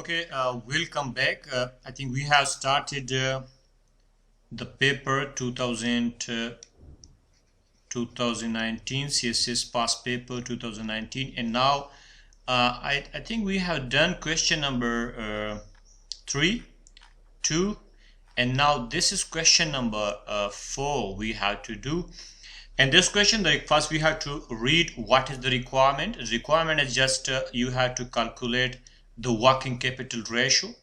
Okay, we'll come back. I think we have started the paper 2019 CSS past paper 2019, and now I think we have done question number 3, 2, and now this is question number 4 we have to do. And this question, first we have to read what is the requirement. The requirement is just you have to calculate the working capital ratio,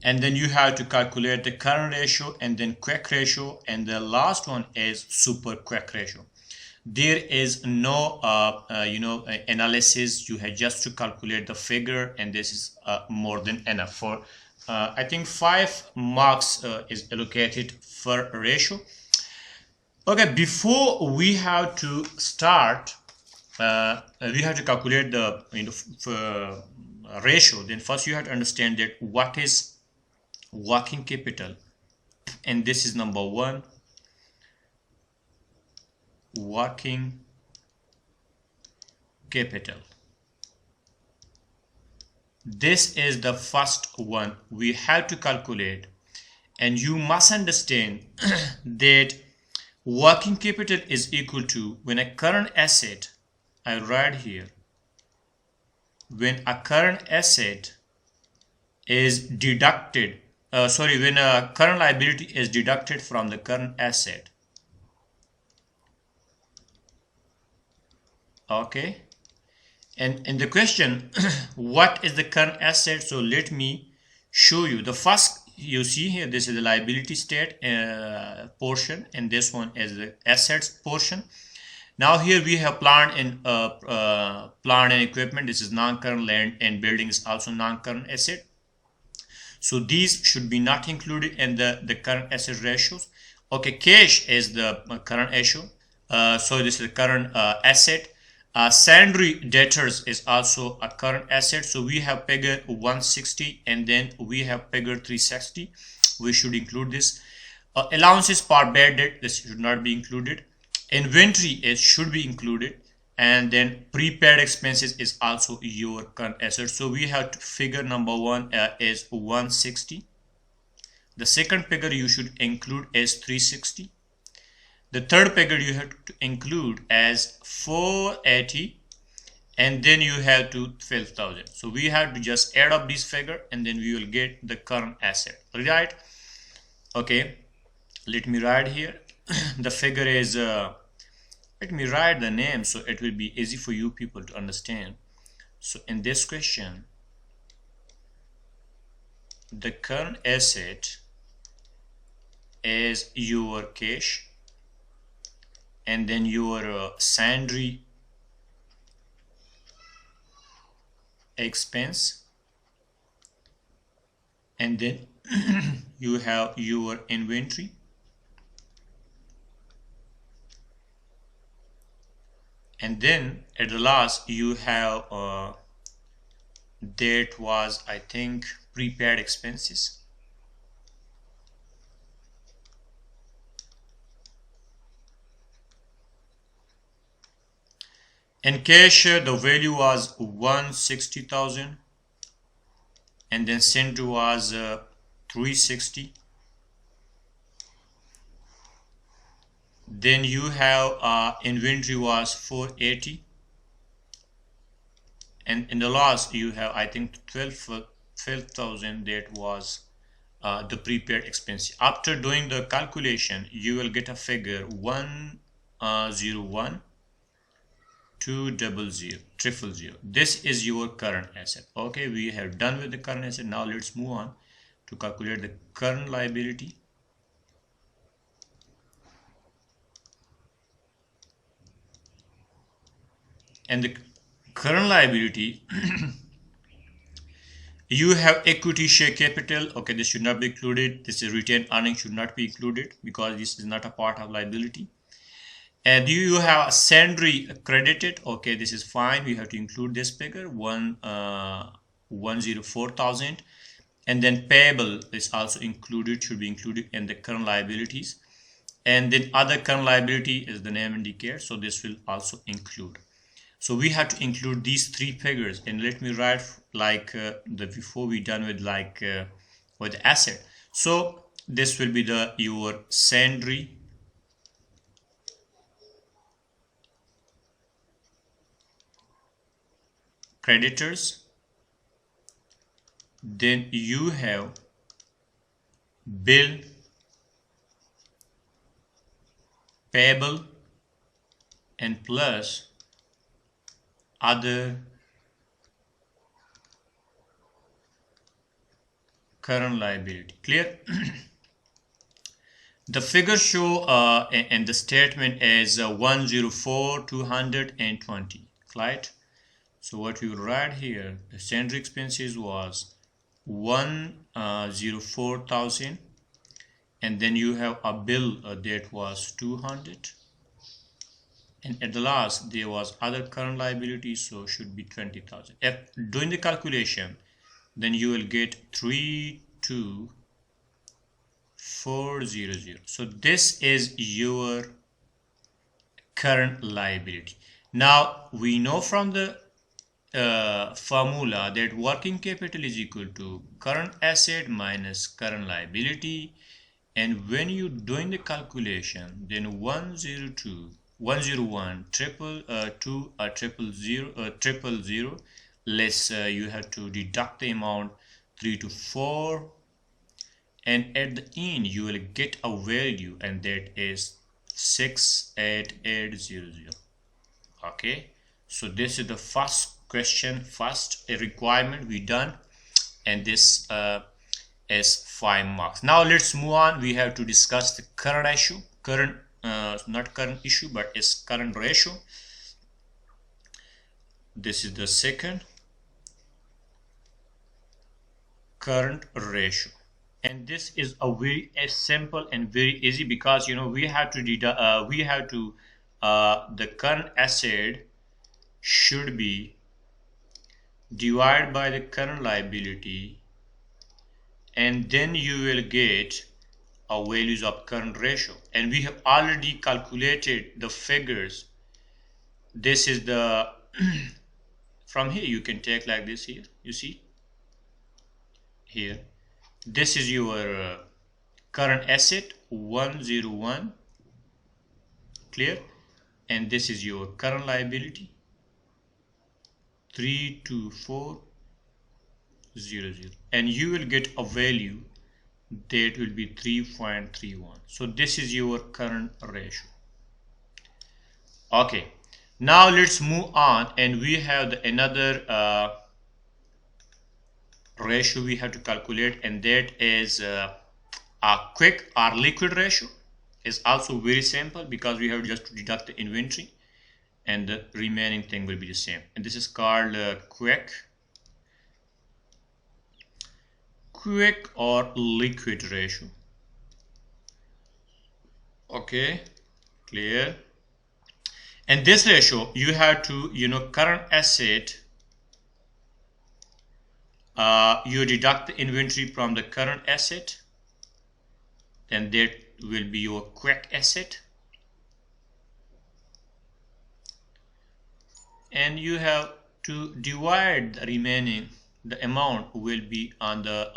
and then you have to calculate the current ratio and then quick ratio, and the last one is super quick ratio. There is no analysis. You have just to calculate the figure, and this is more than enough. For I think 5 marks is allocated for ratio. Okay, before we have to start, we have to calculate the ratio. Then first you have to understand that what is working capital, and this is number 1, working capital. This is the first one we have to calculate, and you must understand that working capital is equal to, when a current asset, I write here, when a current asset is deducted, when a current liability is deducted from the current asset. Okay, and in the question, what is the current asset? So let me show you. The first you see here, this is the liability state portion, and this one is the assets portion. Now here we have plant and equipment. This is non-current. Land and building is also non-current asset. So these should be not included in the current asset ratios. Okay, cash is the current issue. So this is the current asset. Sundry debtors is also a current asset. So we have figure 160, and then we have figure 360. We should include this. Allowances for bad debt, this should not be included. Inventory should be included, and then prepaid expenses is also your current asset. So we have to figure number 1 is 160. The second figure you should include is 360. The third figure you have to include as 480, and then you have to 12,000. So we have to just add up this figure, and then we will get the current asset, right? Okay, let me write here. The figure is let me write the name so it will be easy for you people to understand. So in this question, the current asset is your cash, and then your sundry expense, and then you have your inventory, and then at the last you have that was, I think, prepaid expenses. In cash, the value was 160,000, and then sundry was 360. Then you have inventory was 480, and in the last you have, I think, 12,000. That was the prepaid expense. After doing the calculation, you will get a figure 101 200 000. This is your current asset. Okay, we have done with the current asset. Now let's move on to calculate the current liability. And the current liability, you have equity share capital. Okay, this should not be included. This is retained earnings, should not be included because this is not a part of liability. And you have a sundry credited. Okay, this is fine. We have to include this figure 104,000, and then payable is also included, should be included in the current liabilities. And then other current liability is the name indicator, so this will also include. So we have to include these three figures, and let me write like the before we done with like with asset. So this will be the your sundry, creditors, then you have bill, payable, and plus other current liability. Clear? The figures show and the statement is 104 220, right? So what we will write here, the sundry expenses was 104,000, and then you have a bill that was 200, and at the last there was other current liabilities, so should be 20,000. If doing the calculation, then you will get 32400. So this is your current liability. Now we know from the formula that working capital is equal to current asset minus current liability, and when you doing the calculation, then 102 101 triple 2 triple zero less you have to deduct the amount 3 to 4, and at the end you will get a value, and that is 68800. Okay, so this is the first question, first requirement we done, and this is 5 marks. Now let's move on. We have to discuss the current issue, not current issue, but is current ratio. This is the second current ratio, and this is a very simple and very easy, because you know we have to the current asset should be divided by the current liability, and then you will get a values of current ratio, and we have already calculated the figures. This is the from here you can take like this. Here you see here, this is your current asset 101, clear, and this is your current liability 32400, and you will get a value that will be 3.31. so this is your current ratio. Okay, now let's move on, and we have another ratio we have to calculate, and that is a quick or liquid ratio. Is also very simple, because we have just to deduct the inventory, and the remaining thing will be the same, and this is called quick or liquid ratio. Okay, clear? And this ratio you have to, you know, current asset, you deduct the inventory from the current asset, then that will be your quick asset, and you have to divide the remaining, the amount will be on the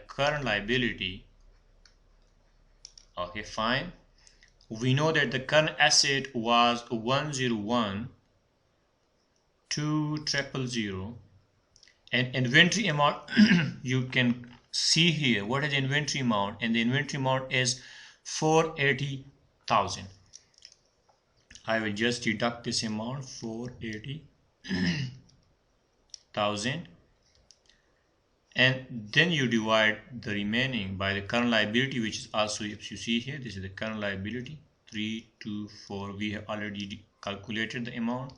current liability. Okay, fine. We know that the current asset was 101 200, and inventory amount you can see here what is the inventory amount, and the inventory amount is 480,000. I will just deduct this amount 480,000, and then you divide the remaining by the current liability, which is also, if you see here, this is the current liability 324. We have already calculated the amount.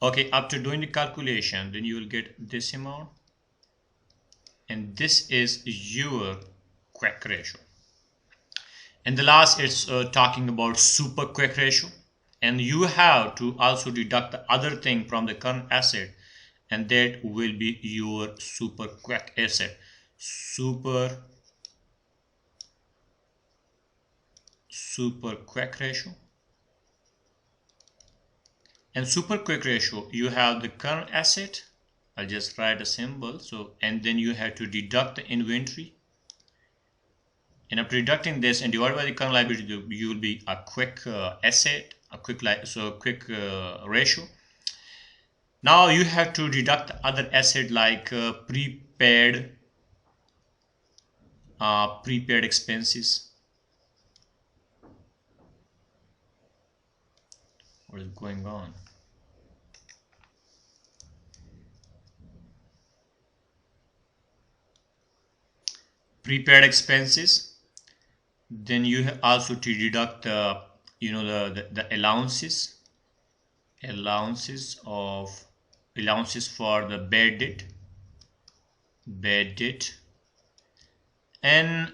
Okay, after doing the calculation, then you will get this amount, and this is your quick ratio. And the last is talking about super quick ratio, and you have to also deduct the other thing from the current asset, and that will be your super quick asset. Super quick ratio, And super quick ratio, you have the current asset. I'll just write a symbol. So, and then you have to deduct the inventory. And after deducting this and divided by the current liability, you will be a quick asset, a quick ratio. Now you have to deduct the other asset like prepaid expenses. What is going on? Prepaid expenses. Then you have also to deduct the allowances for the bad debt, and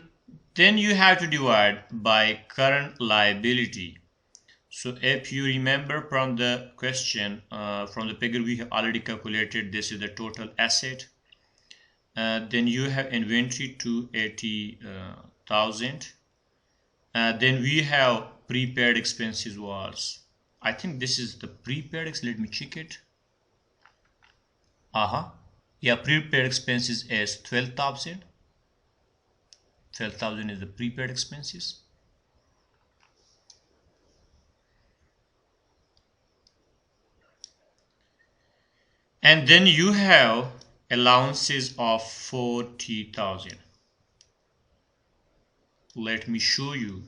then you have to divide by current liability. So if you remember from the question, from the figure we have already calculated, this is the total asset. Then you have inventory 280,000. Then we have prepaid expenses was, I think this is the prepaid. Let me check it. Yeah, prepaid expenses is 12,000. 12,000 is the prepaid expenses. And then you have allowances of 40,000. Let me show you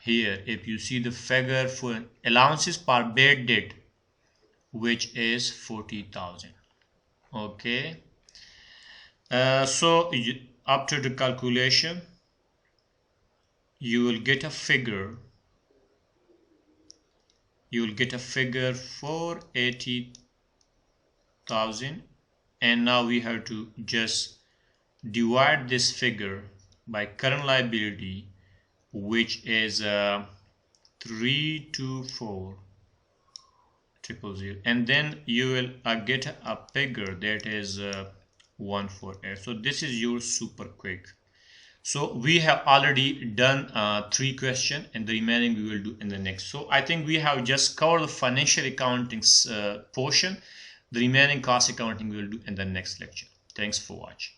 here. If you see the figure for allowances per bad debt, which is 40,000. Okay. So after the calculation, you will get a figure. You will get a figure for 80,000, and now we have to just divide this figure by current liability, which is 324,000, and then you will get a figure that is 148. So this is your super quick. So we have already done 3 questions, and the remaining we will do in the next. So I think we have just covered the financial accounting portion. The remaining cost accounting we will do in the next lecture. Thanks for watching.